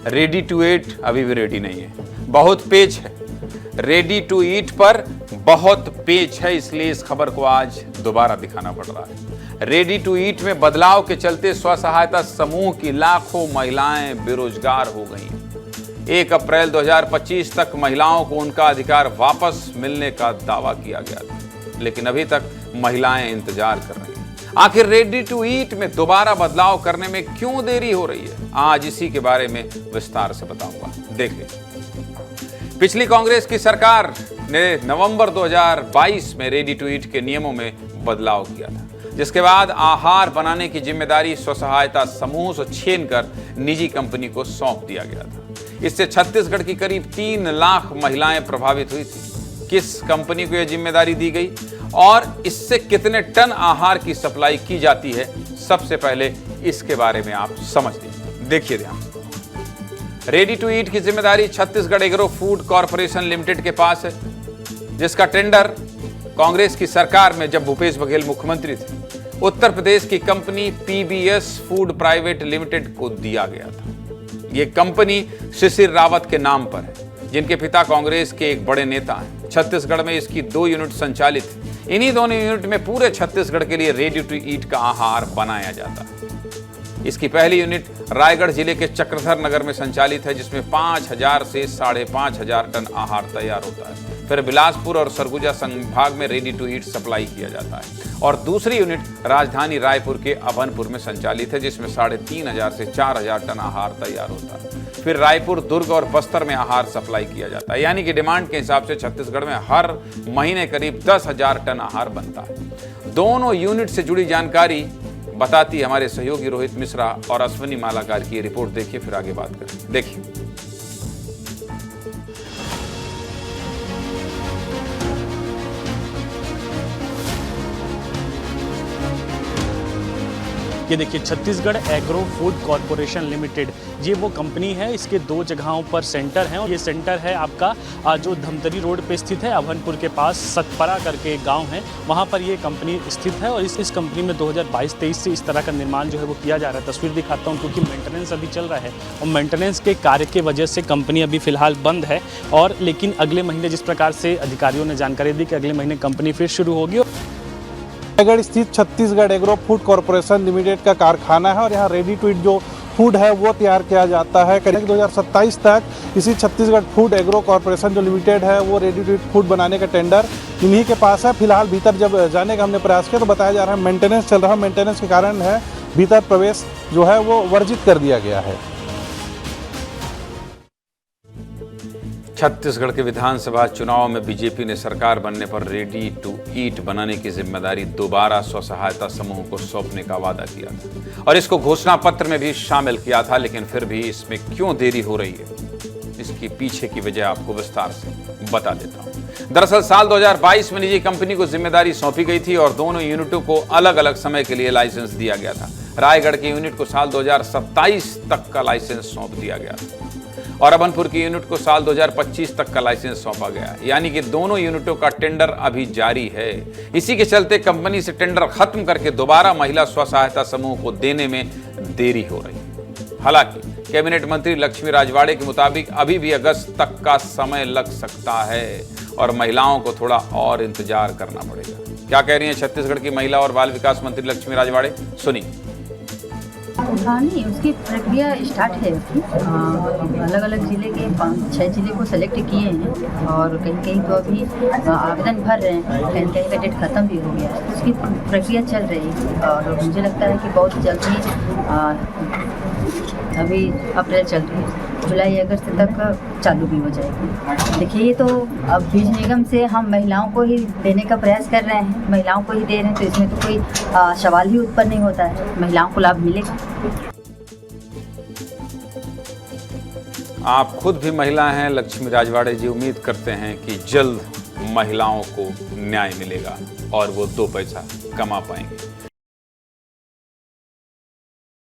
Ready to eat अभी भी ready नहीं है, बहुत पेच है। रेडी टू ईट पर बहुत पेच है, इसलिए इस खबर को आज दोबारा दिखाना पड़ रहा है। रेडी टू ईट में बदलाव के चलते स्व सहायता समूह की लाखों महिलाएं बेरोजगार हो गई। 1 अप्रैल 2025 तक महिलाओं को उनका अधिकार वापस मिलने का दावा किया गया था, लेकिन अभी तक महिलाएं इंतजार कर रही हैं। आखिर रेडी टू ईट में दोबारा बदलाव करने में क्यों देरी हो रही है, आज इसी के बारे में विस्तार से बताऊंगा। देखिए, पिछली कांग्रेस की सरकार ने नवंबर 2022 में रेडी टू ईट के नियमों में बदलाव किया था, जिसके बाद आहार बनाने की जिम्मेदारी स्व सहायता समूह से छीनकर निजी कंपनी को सौंप दिया गया था। इससे छत्तीसगढ़ की करीब 3 लाख महिलाएं प्रभावित हुई थी। किस कंपनी को यह जिम्मेदारी दी गई और इससे कितने टन आहार की सप्लाई की जाती है, सबसे पहले इसके बारे में आप समझ लीजिए। देखिए ध्यान, रेडी टू ईट की जिम्मेदारी Chhattisgarh agro food corporation limited के पास है, जिसका टेंडर कांग्रेस की सरकार में जब भूपेश बघेल मुख्यमंत्री थे, उत्तर प्रदेश की company PBS food private limited को दिया गया था। यह कंपनी शिशिर रावत के नाम पर है, जिनके पिता कांग्रेस के एक बड़े नेता हैं। छत्तीसगढ़ में इसकी 2 यूनिट संचालित है। इन्हीं दोनों यूनिट में पूरे छत्तीसगढ़ के लिए रेडी टू ईट का आहार बनाया जाता है। इसकी पहली यूनिट रायगढ़ जिले के चक्रधर नगर में संचालित है, जिसमें 5000 से 5500 टन आहार तैयार होता है। फिर बिलासपुर और सरगुजा संभाग में रेडी टू ईट सप्लाई किया जाता है। और दूसरी यूनिट राजधानी रायपुर के अभनपुर में संचालित है, जिसमें 3500 से 4000 टन आहार तैयार होता है। फिर रायपुर, दुर्ग और बस्तर में आहार सप्लाई किया जाता है। यानी कि डिमांड के हिसाब से छत्तीसगढ़ में हर महीने करीब 10,000 टन आहार बनता है। दोनों यूनिट से जुड़ी जानकारी बताती है हमारे सहयोगी रोहित मिश्रा और अश्विनी मालाकार की रिपोर्ट। देखिए, फिर आगे बात करें। देखिए, ये देखिए, Chhattisgarh agro food corporation limited, ये वो कंपनी है। इसके 2 जगहों पर सेंटर हैं। ये सेंटर है आपका जो धमतरी रोड पे स्थित है, अभनपुर के पास सतपरा करके एक गांव है, वहाँ पर ये कंपनी स्थित है। और इस कंपनी में 2022-23 से इस तरह का निर्माण जो है वो किया जा रहा है। तस्वीर दिखाता हूँ, क्योंकि मेंटेनेंस अभी चल रहा है और मेंटेनेंस के कार्य की वजह से कंपनी अभी फिलहाल बंद है। और लेकिन अगले महीने जिस प्रकार से अधिकारियों ने जानकारी दी कि अगले महीने कंपनी फिर शुरू होगी। रायगढ़ स्थित Chhattisgarh agro food corporation limited का कारखाना है और यहाँ रेडी टू ईट जो फूड है वो तैयार किया जाता है। करीब 2027 तक इसी छत्तीसगढ़ फूड एग्रो कॉर्पोरेशन जो लिमिटेड है वो रेडी टू ईट फूड बनाने का टेंडर इन्हीं के पास है। फिलहाल भीतर जब जाने का हमने प्रयास किया तो बताया जा रहा है मेंटेनेंस चल रहा है। मेंटेनेंस के कारण है भीतर प्रवेश जो है वो वर्जित कर दिया गया है। छत्तीसगढ़ के विधानसभा चुनाव में बीजेपी ने सरकार बनने पर रेडी टू ईट बनाने की जिम्मेदारी दोबारा स्व सहायता समूह को सौंपने का वादा किया था और इसको घोषणा पत्र में भी शामिल किया था। लेकिन फिर भी इसमें क्यों देरी हो रही है, इसकी पीछे की वजह आपको विस्तार से बता देता हूं। दरअसल साल 2022 में निजी कंपनी को जिम्मेदारी सौंपी गई थी और दोनों यूनिटों को अलग अलग समय के लिए लाइसेंस दिया गया था। रायगढ़ की यूनिट को साल 2027 तक का लाइसेंस सौंप दिया गया था और अभनपुर की यूनिट को साल 2025 तक का लाइसेंस सौंपा गया। यानी कि दोनों यूनिटों का टेंडर अभी जारी है। इसी के चलते कंपनी से टेंडर खत्म करके दोबारा महिला स्व सहायता समूह को देने में देरी हो रही है। हालांकि कैबिनेट मंत्री लक्ष्मी राजवाड़े के मुताबिक अभी भी अगस्त तक का समय लग सकता है और महिलाओं को थोड़ा और इंतजार करना पड़ेगा। क्या कह रही हैं छत्तीसगढ़ की महिला और बाल विकास मंत्री लक्ष्मी राजवाड़े, सुनिए। हाँ, नहीं, उसकी प्रक्रिया स्टार्ट है। उसकी अलग अलग जिले के 5-6 जिले को सेलेक्ट किए हैं और कहीं कहीं तो अभी आवेदन भर रहे हैं, कहीं कहीं का डेट ख़त्म भी हो गया है। उसकी प्रक्रिया चल रही है और मुझे लगता है कि बहुत जल्द ही अभी अप्रैल चल रही है, जुलाई अगस्त तक चालू भी हो जाएगी। देखिए, ये तो अब बीज निगम से हम महिलाओं को ही देने का प्रयास कर रहे हैं, महिलाओं को ही दे रहे हैं, तो इसमें तो कोई सवाल ही उत्पन्न नहीं होता है, महिलाओं को लाभ मिलेगा। आप खुद भी महिला हैं लक्ष्मी राजवाड़े जी, उम्मीद करते हैं कि जल्द महिलाओं को न्याय मिलेगा और वो 2 पैसा कमा पाएंगे।